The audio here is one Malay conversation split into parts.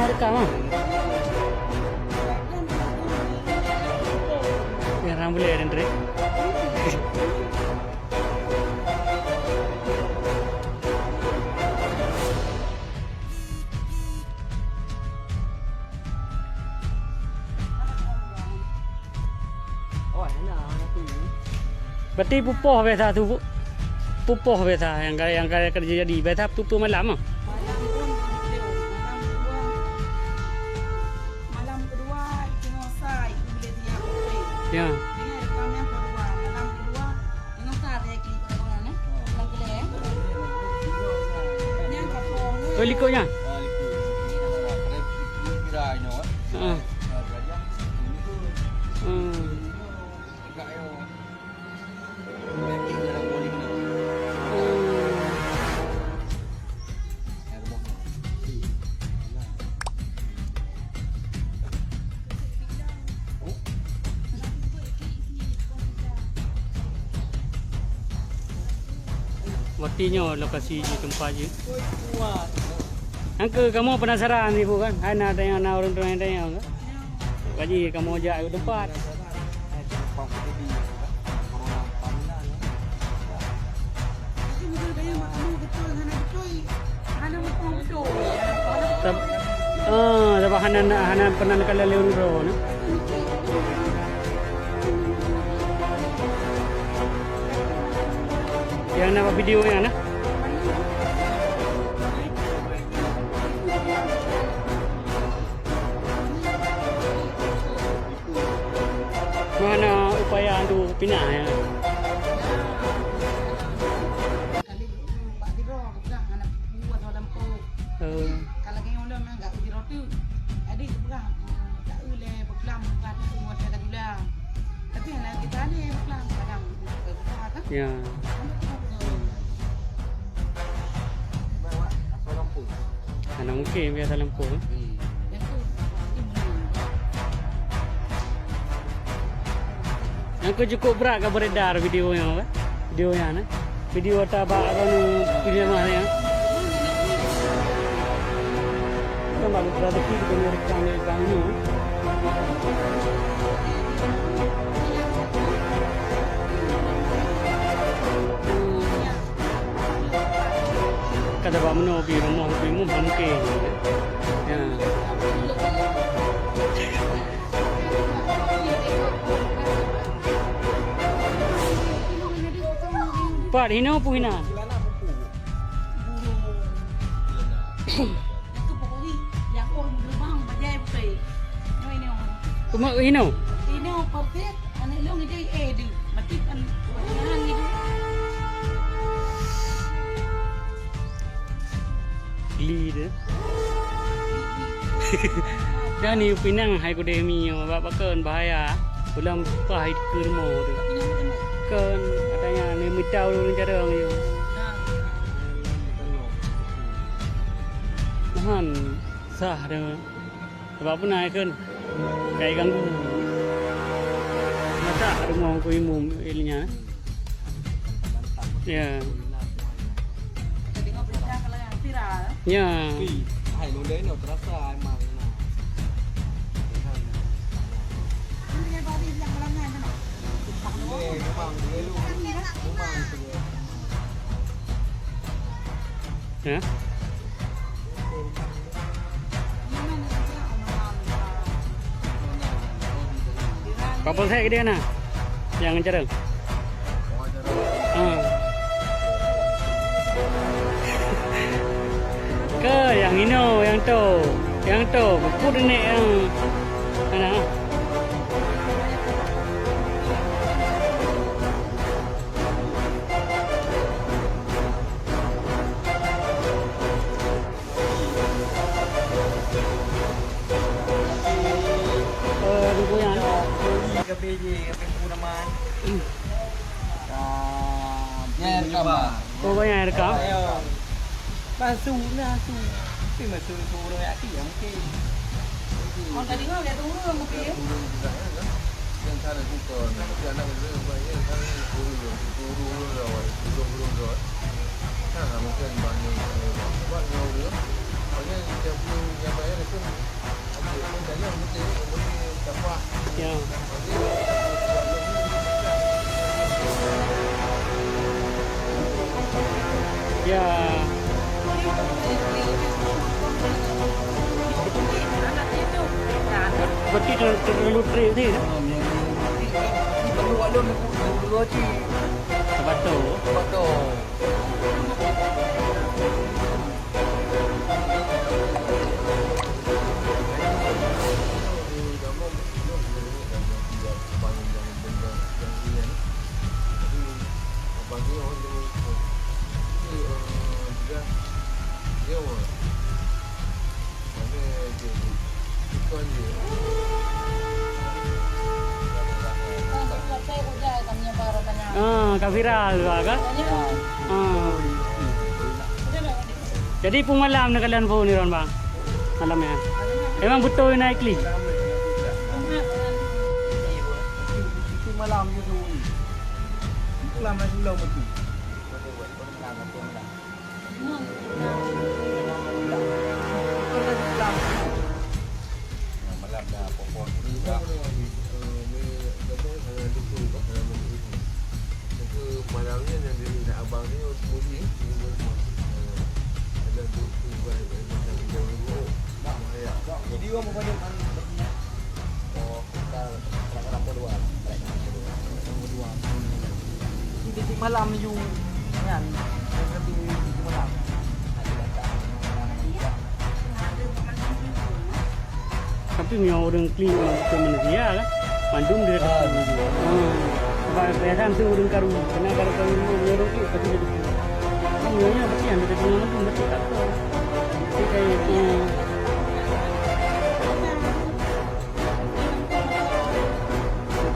rekam ah. Yang boleh ada trek. Berarti pupuh biasa tu. Pupuh biasa yang kerja jadi biasa pupuh malam ah. Malam kedua tengok sai boleh dia boleh. Ya. Ini rekam yang kedua. Malam kedua tengok sai dia klik orang ni. Malam kedua. Ni yang kapal. Oh likutnya. Kira ini. Ha. Hmm. Waktunya lokasi je tempat je. Angka kamu penasaran ni bukan? Ada yang orang orang tanya kan? Kaji kamu ajak ke tempat. Sebab Hana pernah nak kala leun ro no. Yang nama video yang mana? Mana upaya untuk pindah ya? Kali Pak Tiro pegang anak buat dalam pok. Kalau kau ulam enggak Tiro tu. Adik pegang tak ule beklam bukan semua saya gula. Tapi anak kita ni beklam kadang kan? Ya. Mana mungkin biasa lampu. Aku cukup berat ke beredar video yang apa? Video yang mana? Video tak apa video mana yang? Kita malu berada di dunia rekam ni. Kata bapak meno pergi rumah mungkin. Ya. Pak hina apa hina? Kuma hina? Ini perfect. Anak lu ngejai tu. Mati kan jangan ni. Geli dia. Dan ni Pinang hai Kodemi bapak kan bahaya. Ulam pahit ke rumah dia. Kan katanya ni mitau dulu cara orang dia. Nahan sah dia. Sebab pun naik kan. Kayak ganggu. Masa rumah aku imum ilnya. Ya. Tengok berita kalau yang viral. Ya. Hai lu đấy nó terasa emang. Ini baru yang malamnya mana? Memang dia lu. Memang tu. Ya. Kapal saya ke dia na? Yang cara. Ke yang ini, yang tu, pun ni yang mana? Dulu yang Ke PJ, ke Purnaman. Nyai rekam. kau banyak rekam. Basuh lah tu. Tapi masuk orang hati yang mungkin. Orang tadi ngau dia tunggu mungkin. Yang cara buka, nanti anak itu banyak kan guru rawat. Nah, mungkin banyak dia. Banyak dia. Banyak yang bayar itu Ya. Ya. Berarti terlalu trik ni. Perlu alun dulu ci. Betul. Betul. Kak viral juga kan? Jadi pun malam nak kalian phone ni Ron bang. Malam ya. Emang betul naik li. Itu malam je tu. Itu lama dulu betul. Malam dah pokok ni dah. Malamnya yang dia nak abang ni bunyi ada tu Jadi orang banyak oh kita berapa dua itu malam you kan tapi malam Tapi yang orang clean ke manusia kan? Mandum dia dekat. Biasa tu orang karu, kena karu orang tu pasti jadi. Semuanya pasti yang dekat dengan mandum mesti tak tahu. Jadi kayak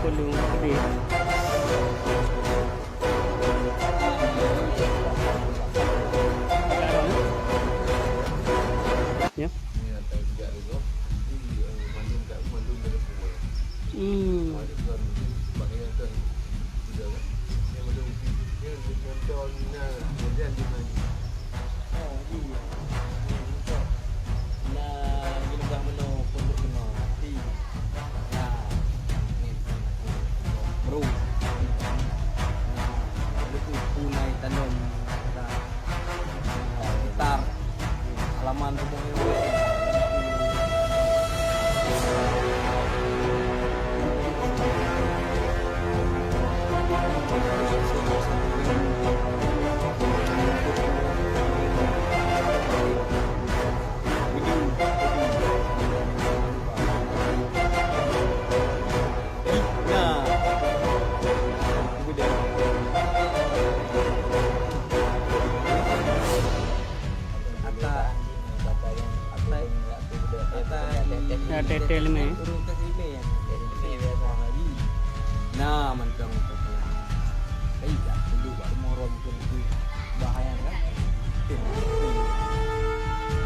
perlu gede. Ya. ni atas juga tu mandum kat mandum dari semua ada kan bahagian kan sudah kan yang mandum dia contohnya kemudian di mana oh iya nah gila dah meno pondok meno ti nah ni bro itu punai tanam gitar halaman rumah ni Ya tetel ni. turun ke sini yang nah mantap baik tak duduk kat rumah orang macam tu bahaya kan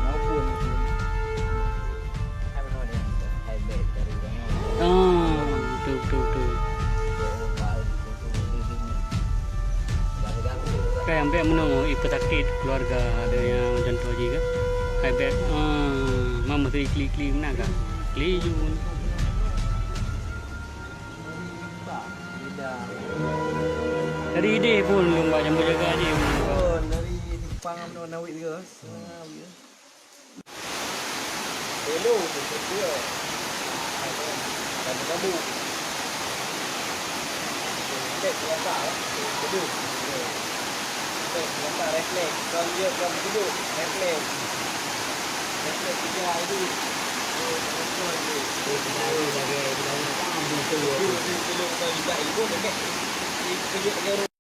maupun Betul. Kayak ambil menunggu ikut sakit keluarga ada yang macam tu aja kan. Kayak mama tu klik mana kan? Klik je pun. Dari ide pun lomba jambut jaga aja. oh dari Jepang amno nawik ke hello betul dia kamu Tek biasa duduk Tek biasa refleks kalau dia kalau duduk refleks dia itu dia